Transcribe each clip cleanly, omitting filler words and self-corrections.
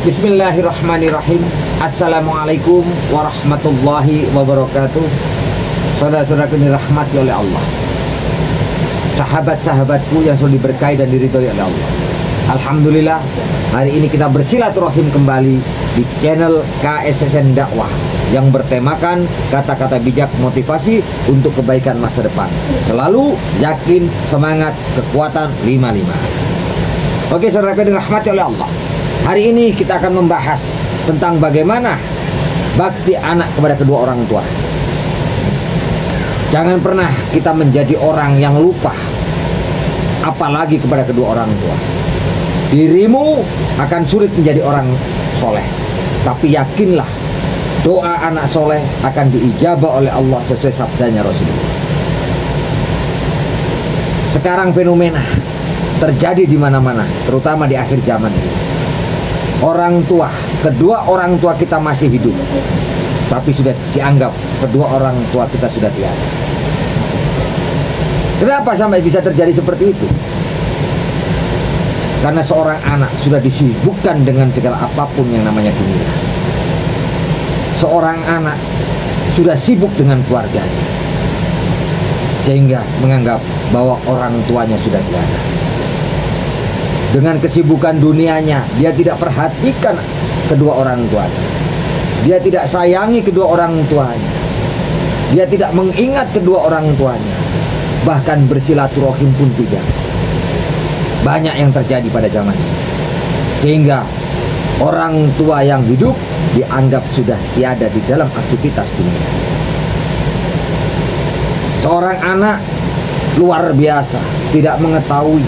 Bismillahirrahmanirrahim. Assalamualaikum warahmatullahi wabarakatuh. Saudara-saudaraku yang dirahmati oleh Allah, sahabat-sahabatku yang sudah diberkahi dan diridhoi oleh Allah. Alhamdulillah, hari ini kita bersilaturahim kembali di channel KSSN Dakwah yang bertemakan kata-kata bijak motivasi untuk kebaikan masa depan. Selalu yakin, semangat, kekuatan 55. Oke, saudara-saudaraku yang dirahmati oleh Allah, hari ini kita akan membahas tentang bagaimana bakti anak kepada kedua orang tua. Jangan pernah kita menjadi orang yang lupa, apalagi kepada kedua orang tua. Dirimu akan sulit menjadi orang soleh, tapi yakinlah doa anak soleh akan diijabah oleh Allah sesuai sabdanya Rasulullah. Sekarang fenomena terjadi di mana-mana, terutama di akhir zaman ini. Orang tua, kedua orang tua kita masih hidup, tapi sudah dianggap kedua orang tua kita sudah tiada. Kenapa sampai bisa terjadi seperti itu? Karena seorang anak sudah disibukkan dengan segala apapun yang namanya dunia. Seorang anak sudah sibuk dengan keluarganya, sehingga menganggap bahwa orang tuanya sudah tiada. Dengan kesibukan dunianya, dia tidak perhatikan kedua orang tuanya. Dia tidak sayangi kedua orang tuanya. Dia tidak mengingat kedua orang tuanya. Bahkan bersilaturahim pun tidak. Banyak yang terjadi pada zaman ini, sehingga orang tua yang hidup dianggap sudah tiada di dalam aktivitas dunia. Seorang anak luar biasa tidak mengetahui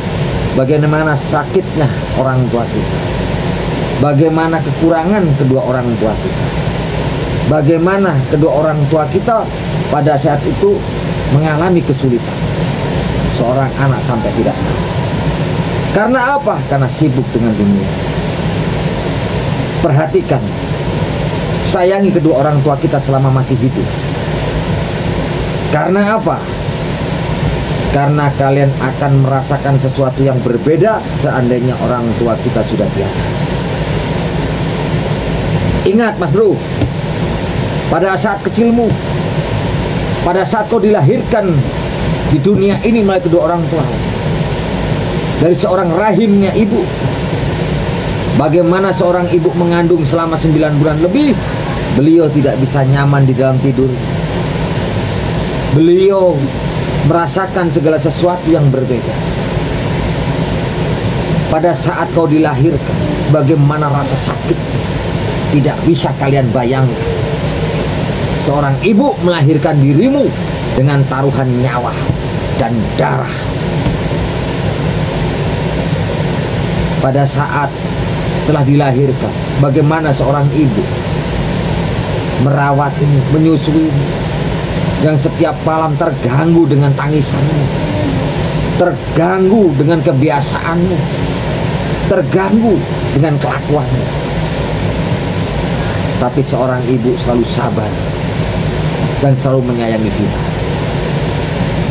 bagaimana sakitnya orang tua kita, bagaimana kekurangan kedua orang tua kita, bagaimana kedua orang tua kita pada saat itu mengalami kesulitan. Seorang anak sampai tidak tahu. Karena apa? Karena sibuk dengan dunia. Perhatikan, sayangi kedua orang tua kita selama masih hidup. Karena apa? Karena kalian akan merasakan sesuatu yang berbeda seandainya orang tua kita sudah tiada. Ingat mas bro, pada saat kecilmu, pada saat kau dilahirkan di dunia ini melalui kedua orang tua, dari seorang rahimnya ibu, bagaimana seorang ibu mengandung selama 9 bulan lebih, beliau tidak bisa nyaman di dalam tidur. Beliau merasakan segala sesuatu yang berbeda. Pada saat kau dilahirkan, bagaimana rasa sakit tidak bisa kalian bayangkan. Seorang ibu melahirkan dirimu dengan taruhan nyawa dan darah. Pada saat telah dilahirkan, bagaimana seorang ibu merawatmu, menyusuimu, yang setiap malam terganggu dengan tangisanmu, terganggu dengan kebiasaanmu, terganggu dengan kelakuanmu. Tapi seorang ibu selalu sabar dan selalu menyayangi kita.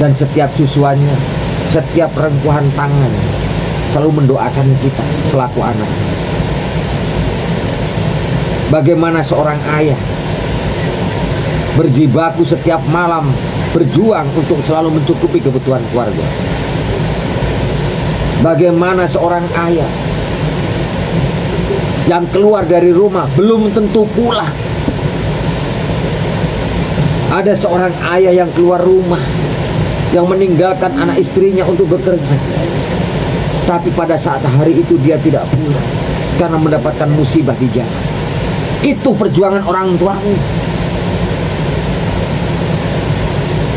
Dan setiap susuannya, setiap rengkuhan tangan selalu mendoakan kita selaku anak. Bagaimana seorang ayah berjibaku setiap malam berjuang untuk selalu mencukupi kebutuhan keluarga. Bagaimana seorang ayah yang keluar dari rumah belum tentu pulang. Ada seorang ayah yang keluar rumah, yang meninggalkan anak istrinya untuk bekerja, tapi pada saat hari itu dia tidak pulang karena mendapatkan musibah di jalan. Itu perjuangan orang tuamu.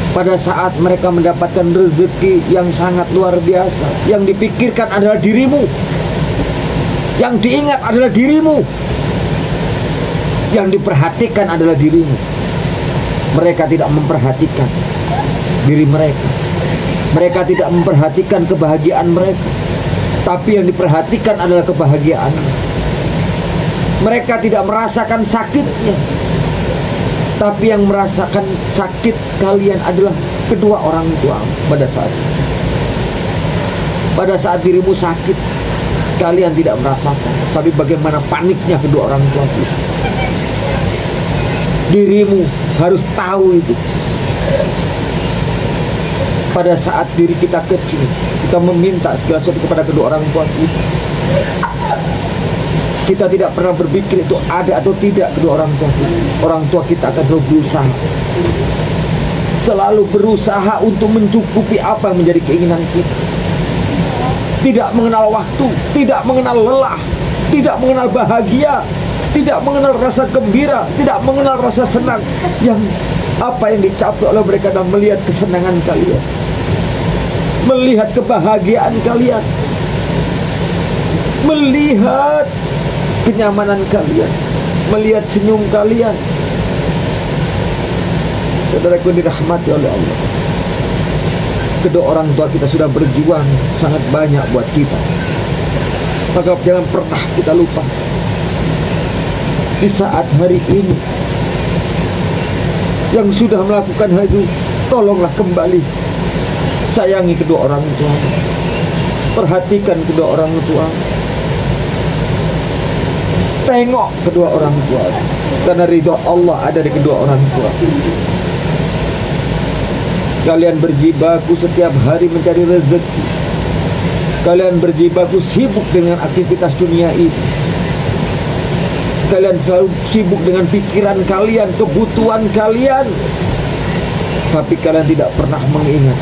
Pada saat mereka mendapatkan rezeki yang sangat luar biasa, yang dipikirkan adalah dirimu, yang diingat adalah dirimu, yang diperhatikan adalah dirimu. Mereka tidak memperhatikan diri mereka. Mereka tidak memperhatikan kebahagiaan mereka, tapi yang diperhatikan adalah kebahagiaan. Mereka tidak merasakan sakitnya, tapi yang merasakan sakit kalian adalah kedua orang tua pada saat dirimu sakit. kalian tidak merasakan, tapi bagaimana paniknya kedua orang tua kita. Dirimu harus tahu itu. Pada saat diri kita kecil, kita meminta segala sesuatu kepada kedua orang tua kita. Kita tidak pernah berpikir itu ada atau tidak kedua orang tua kita. Orang tua kita akan terus berusaha, selalu berusaha untuk mencukupi apa yang menjadi keinginan kita. Tidak mengenal waktu, tidak mengenal lelah, tidak mengenal bahagia, tidak mengenal rasa gembira, tidak mengenal rasa senang. Yang apa yang dicapai oleh mereka adalah melihat kesenangan kalian, melihat kebahagiaan kalian, melihat kenyamanan kalian, melihat senyum kalian. Saudaraku dirahmati oleh Allah, kedua orang tua kita sudah berjuang sangat banyak buat kita. Maka jangan pernah kita lupa, di saat hari ini yang sudah melakukan hal itu, tolonglah kembali sayangi kedua orang tua, perhatikan kedua orang tua, tengok kedua orang tua, karena ridho Allah ada di kedua orang tua. Kalian berjibaku setiap hari mencari rezeki, kalian berjibaku sibuk dengan aktivitas dunia ini, kalian selalu sibuk dengan pikiran kalian, kebutuhan kalian, tapi kalian tidak pernah mengingat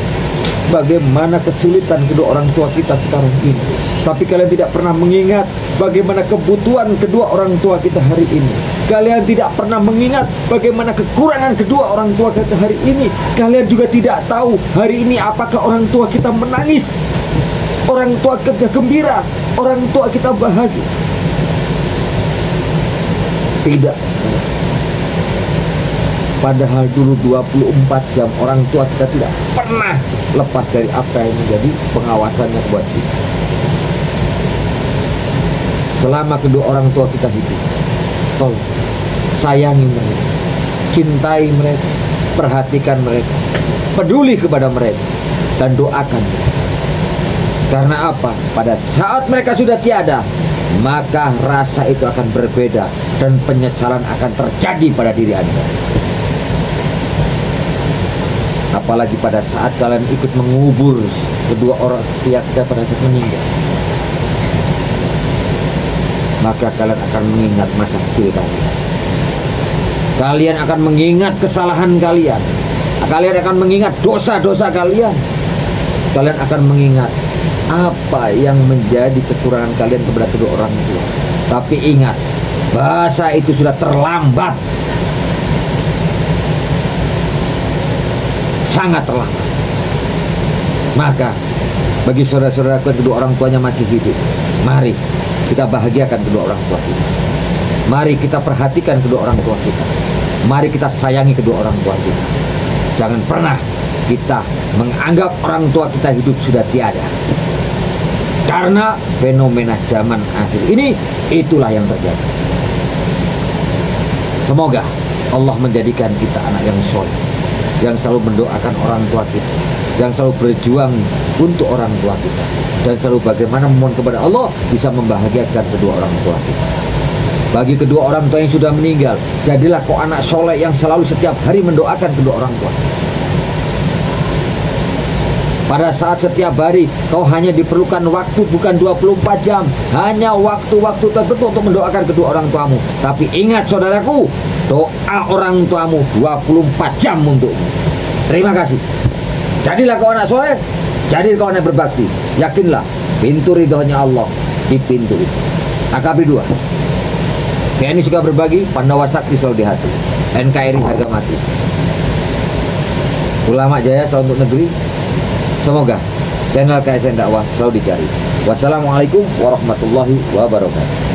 bagaimana kesulitan kedua orang tua kita sekarang ini. Tapi kalian tidak pernah mengingat bagaimana kebutuhan kedua orang tua kita hari ini. Kalian tidak pernah mengingat bagaimana kekurangan kedua orang tua kita hari ini. Kalian juga tidak tahu hari ini apakah orang tua kita menangis, orang tua kita gembira, orang tua kita bahagia. Tidak. Padahal dulu 24 jam orang tua kita tidak pernah lepas dari apa yang menjadi pengawasannya buat kita. Selama kedua orang tua kita hidup, tolong sayangi mereka, cintai mereka, perhatikan mereka, peduli kepada mereka, dan doakan mereka. Karena apa? Pada saat mereka sudah tiada, maka rasa itu akan berbeda dan penyesalan akan terjadi pada diri Anda. Apalagi pada saat kalian ikut mengubur kedua orang tua kita pada saat meninggal, maka kalian akan mengingat masa kecil kalian. Kalian akan mengingat kesalahan kalian. Kalian akan mengingat dosa-dosa kalian. Kalian akan mengingat apa yang menjadi kekurangan kalian kepada kedua orang tua. Tapi ingat, bahasa itu sudah terlambat, sangat terlambat. Maka bagi saudara-saudaraku yang kedua orang tuanya masih hidup, mari kita bahagiakan kedua orang tua kita. Mari kita perhatikan kedua orang tua kita. Mari kita sayangi kedua orang tua kita. Jangan pernah kita menganggap orang tua kita hidup sudah tiada. Karena fenomena zaman akhir ini, itulah yang terjadi. Semoga Allah menjadikan kita anak yang soleh, yang selalu mendoakan orang tua kita, yang selalu berjuang untuk orang tua kita, dan selalu bagaimana memohon kepada Allah bisa membahagiakan kedua orang tua kita. Bagi kedua orang tua yang sudah meninggal, jadilah kau anak soleh yang selalu setiap hari mendoakan kedua orang tua. Pada saat setiap hari kau hanya diperlukan waktu bukan 24 jam, hanya waktu-waktu tertentu untuk mendoakan kedua orang tuamu. Tapi ingat saudaraku, doa orang tuamu 24 jam untukmu. Terima kasih. Jadilah kau anak soleh, jadilah kau anak berbakti. Yakinlah pintu ridhonya Allah di pintu itu. AKB 2. TNI suka berbagi, Pandawa Sakti selalu di hati. NKRI harga mati. Ulama Jaya selalu untuk negeri. Semoga channel KSN Dakwah selalu dicari. Wassalamualaikum warahmatullahi wabarakatuh.